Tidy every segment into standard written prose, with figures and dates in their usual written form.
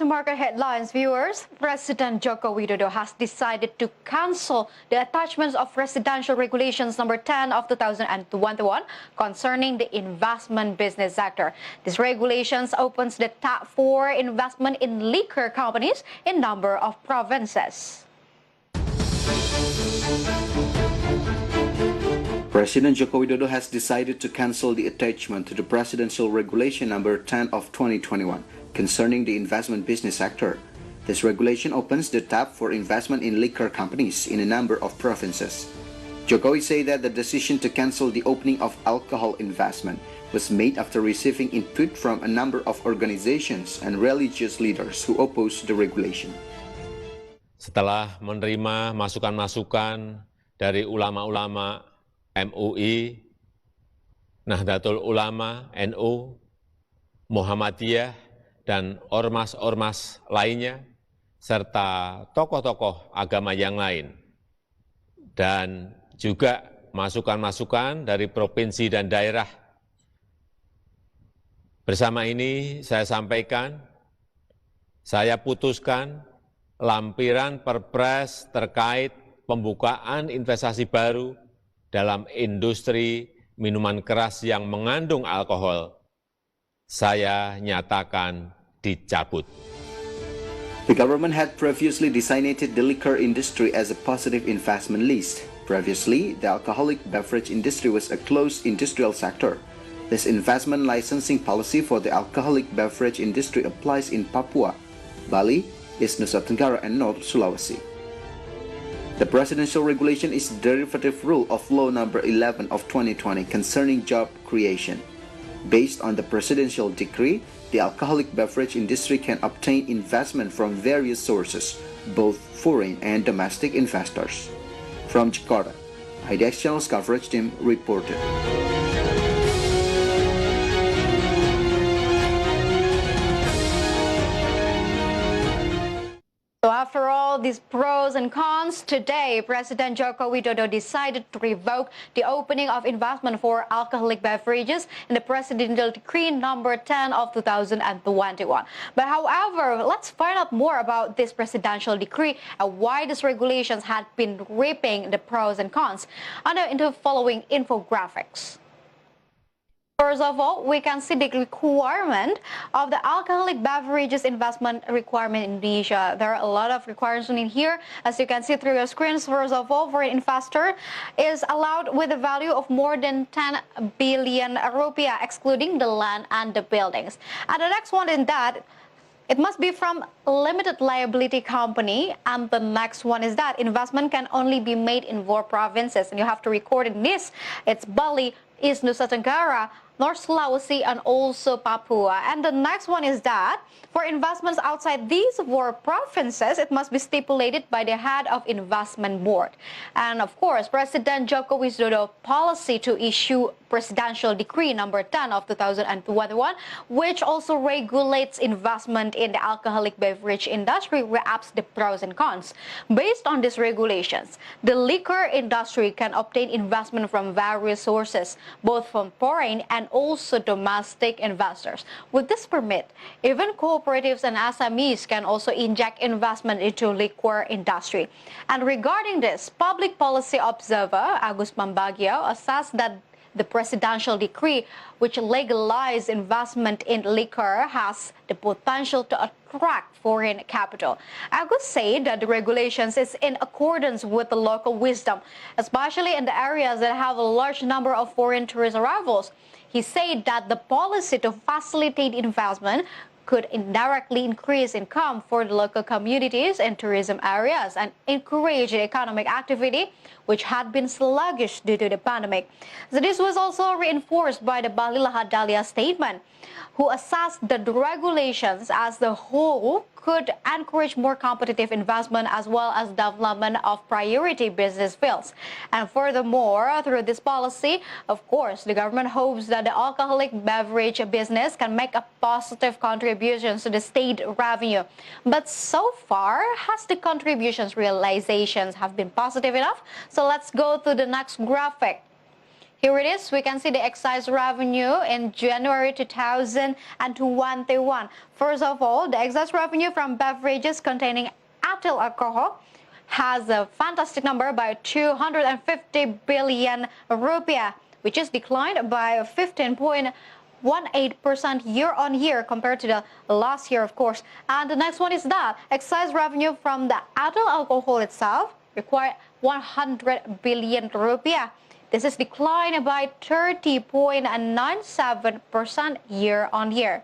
to market headlines, viewers. President Joko Widodo has decided to cancel the attachments of Residential Regulations number 10 of 2021 concerning the investment business sector. This regulations opens the tap for investment in liquor companies in number of provinces. President Joko Widodo has decided to cancel the attachment to the Presidential Regulation number 10 of 2021 concerning the investment business sector. This regulation opens the tap for investment in liquor companies in a number of provinces. Jokowi said that the decision to cancel the opening of alcohol investment was made after receiving input from a number of organizations and religious leaders who oppose the regulation. Setelah menerima masukan-masukan dari ulama-ulama MUI, Nahdlatul Ulama, NU, Muhammadiyah, dan ormas-ormas lainnya, serta tokoh-tokoh agama yang lain, dan juga masukan-masukan dari provinsi dan daerah. Bersama ini saya sampaikan, saya putuskan lampiran Perpres terkait pembukaan investasi baru dalam industri minuman keras yang mengandung alkohol, saya nyatakan dicabut. The government had previously designated the liquor industry as a positive investment list. Previously, the alcoholic beverage industry was a closed industrial sector. This investment licensing policy for the alcoholic beverage industry applies in Papua, Bali, East Nusa Tenggara, and North Sulawesi. The presidential regulation is a derivative rule of Law Number 11 of 2020 concerning job creation. Based on the presidential decree, the alcoholic beverage industry can obtain investment from various sources, both foreign and domestic investors. From Jakarta, IDX Channel's coverage team reported. So after all these pros and cons, today President Joko Widodo decided to revoke the opening of investment for alcoholic beverages in the Presidential Decree number 10 of 2021. But however, let's find out more about this presidential decree and why these regulations had been reaping the pros and cons into the following infographics. First of all, we can see the requirement of the alcoholic beverages investment requirement in Indonesia. There are a lot of requirements in here. As you can see through your screens, first of all, for an investor is allowed with a value of more than 10 billion rupiah, excluding the land and the buildings. And the next one is that it must be from a limited liability company, and the next one is that investment can only be made in 4 provinces, and you have to record in this. It's Bali, East Nusa Tenggara, North Sulawesi, and also Papua. And the next one is that for investments outside these 4 provinces, it must be stipulated by the head of investment board. And of course, President Joko Widodo policy to issue Presidential Decree number 10 of 2021, which also regulates investment in the alcoholic beverage industry, reaps the pros and cons. Based on these regulations, the liquor industry can obtain investment from various sources, both from foreign and also domestic investors. With this permit, even cooperatives and SMEs can also inject investment into liquor industry. And regarding this, public policy observer Agus Pambagio assessed that the presidential decree, which legalized investment in liquor, has the potential to attract foreign capital. Agus said that the regulations is in accordance with the local wisdom, especially in the areas that have a large number of foreign tourist arrivals. He said that the policy to facilitate investment could indirectly increase income for the local communities and tourism areas and encourage economic activity, which had been sluggish due to the pandemic. So this was also reinforced by the Bali Lahadalia statement, who assessed that the regulations as the whole could encourage more competitive investment as well as development of priority business fields. And furthermore, through this policy, of course, the government hopes that the alcoholic beverage business can make a positive contribution to the state revenue. But so far, has the contributions realizations have been positive enough? So let's go to the next graphic. Here it is. We can see the excise revenue in January 2021. First of all, the excise revenue from beverages containing ethyl alcohol has a fantastic number by 250 billion rupiah, which is declined by 15.18% year-on-year compared to the last year, of course. And the next one is that excise revenue from the ethyl alcohol itself required 100 billion rupiah. This is declined by 30.97% year-on-year.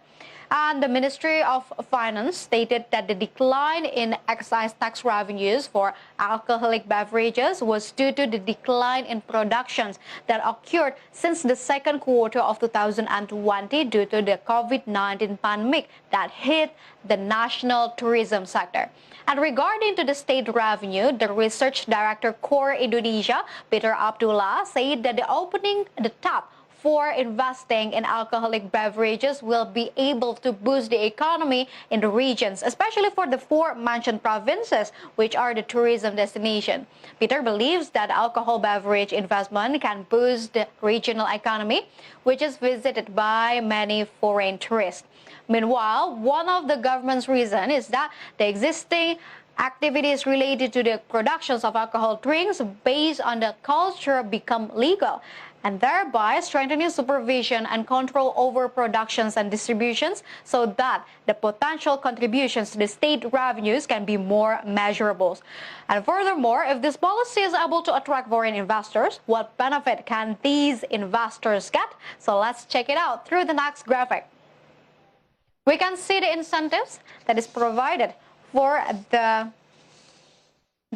And the Ministry of Finance stated that the decline in excise tax revenues for alcoholic beverages was due to the decline in productions that occurred since the second quarter of 2020 due to the COVID-19 pandemic that hit the national tourism sector. And regarding to the state revenue, the Research Director Core Indonesia, Peter Abdullah, said that the opening the tap for investing in alcoholic beverages will be able to boost the economy in the regions, especially for the four mentioned provinces, which are the tourism destination. Peter believes that alcohol beverage investment can boost the regional economy, which is visited by many foreign tourists. Meanwhile, one of the government's reasons is that the existing activities related to the productions of alcohol drinks based on the culture become legal, and thereby strengthening supervision and control over productions and distributions so that the potential contributions to the state revenues can be more measurable. And furthermore, if this policy is able to attract foreign investors, what benefit can these investors get? So let's check it out through the next graphic. We can see the incentives that is provided for the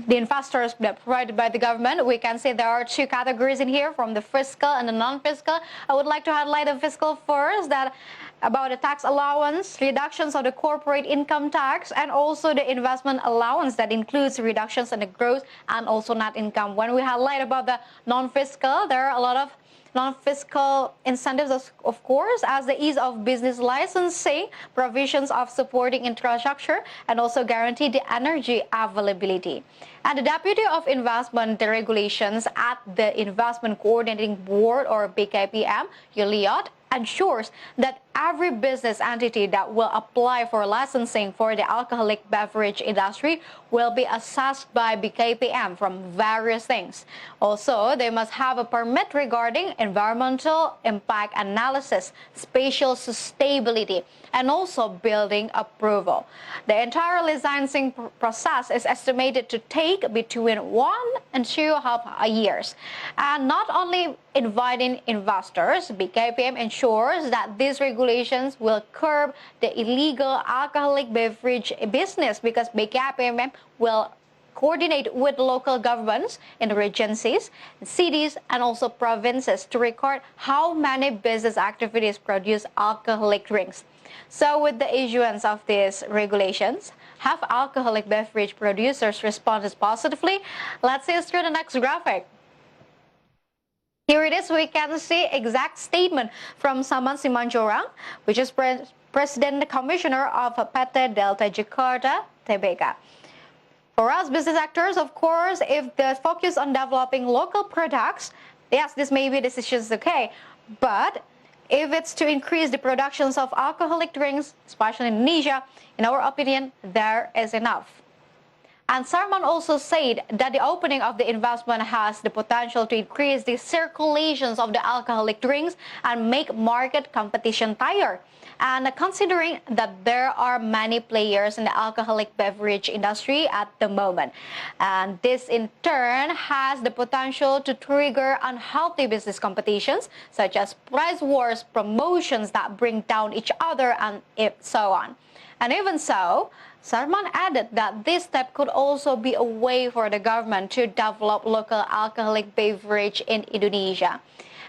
investors that provided by the government. We can see there are two categories in here, from the fiscal and the non-fiscal. I would like to highlight the fiscal first, that about the tax allowance, reductions of the corporate income tax, and also the investment allowance that includes reductions in the gross and also net income. When we highlight about the non-fiscal, there are a lot of non-fiscal incentives, of course, as the ease of business licensing, provisions of supporting infrastructure, and also guarantee the energy availability. And the Deputy of Investment Regulations at the Investment Coordinating Board, or BKPM, Yuliot, ensures that every business entity that will apply for licensing for the alcoholic beverage industry will be assessed by BKPM from various things. Also, they must have a permit regarding environmental impact analysis, spatial sustainability, and also building approval. The entire licensing process is estimated to take between 1 and 2.5 years. And not only inviting investors, BKPM ensures that these regulations will curb the illegal alcoholic beverage business, because BKPM will coordinate with local governments in the regencies, cities, and also provinces to record how many business activities produce alcoholic drinks. So with the issuance of these regulations, have alcoholic beverage producers responded positively? Let's see through the next graphic. Here it is. We can see exact statement from Saman Simanjorang, which is President Commissioner of PT Delta Jakarta, Tbk. For us business actors, of course, if the focus on developing local products, yes, this may be decisions okay, but if it's to increase the productions of alcoholic drinks, especially in Indonesia, in our opinion, there is enough. And Sarman also said that the opening of the investment has the potential to increase the circulations of the alcoholic drinks and make market competition tighter. And considering that there are many players in the alcoholic beverage industry at the moment, and this in turn has the potential to trigger unhealthy business competitions, such as price wars, promotions that bring down each other, and so on. And even so, Sarman added that this step could also be a way for the government to develop local alcoholic beverage in Indonesia.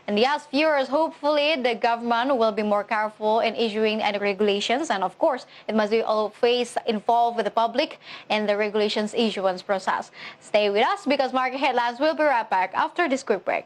And yes, viewers, hopefully the government will be more careful in issuing any regulations, and of course, it must be always involved with the public in the regulations issuance process. Stay with us, because market headlines will be right back after this quick break.